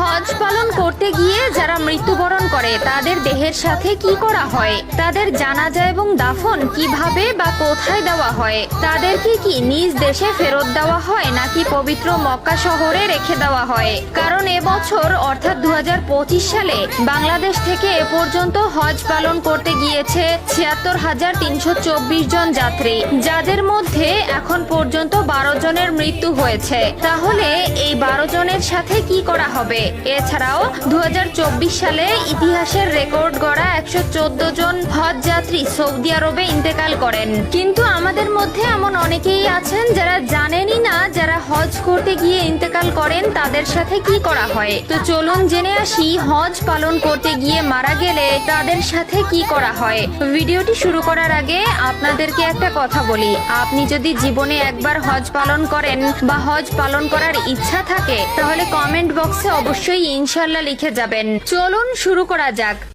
হজ পালন করতে গিয়ে যারা মৃত্যুবরণ করে তাদের দেহের সাথে কি করা হয়, তাদের জানাজা এবং দাফন কিভাবে বা কোথায় দেওয়া হয়, তাদেরকে কি নিজ দেশে ফেরত দেওয়া হয় নাকি পবিত্র মক্কা শহরে রেখে দেওয়া হয়। কারণ এবছর অর্থাৎ 2025 সালে বাংলাদেশ থেকে এ পর্যন্ত হজ পালন করতে গিয়েছে 76,324 জন যাত্রী, যাদের মধ্যে এখন পর্যন্ত 12 জনের মৃত্যু হয়েছে। তাহলে এই 12 জনের সাথে কি করা হবে? এছাড়াও 2024 সালে ইতিহাসের রেকর্ড গড়া 114 জন হজ যাত্রী সৌদি আরবে ইন্তেকাল করেন। কিন্তু আমাদের মধ্যে এমন অনেকেই আছেন যারা জানেনই না যারা হজ করতে গিয়ে ইন্তেকাল করেন তাদের সাথে কি করা হয়। তো চলুন জেনে আসি হজ পালন করতে গিয়ে মারা গেলে তাদের সাথে কি করা হয়। ভিডিওটি শুরু করার আগে আপনাদেরকে একটা কথা বলি, আপনি যদি জীবনে একবার হজ পালন করেন বা হজ পালন করার ইচ্ছা থাকে তাহলে কমেন্ট বক্সে অবশ্যই ইনশাআল্লাহ লিখে যাবেন। চলুন শুরু করা যাক।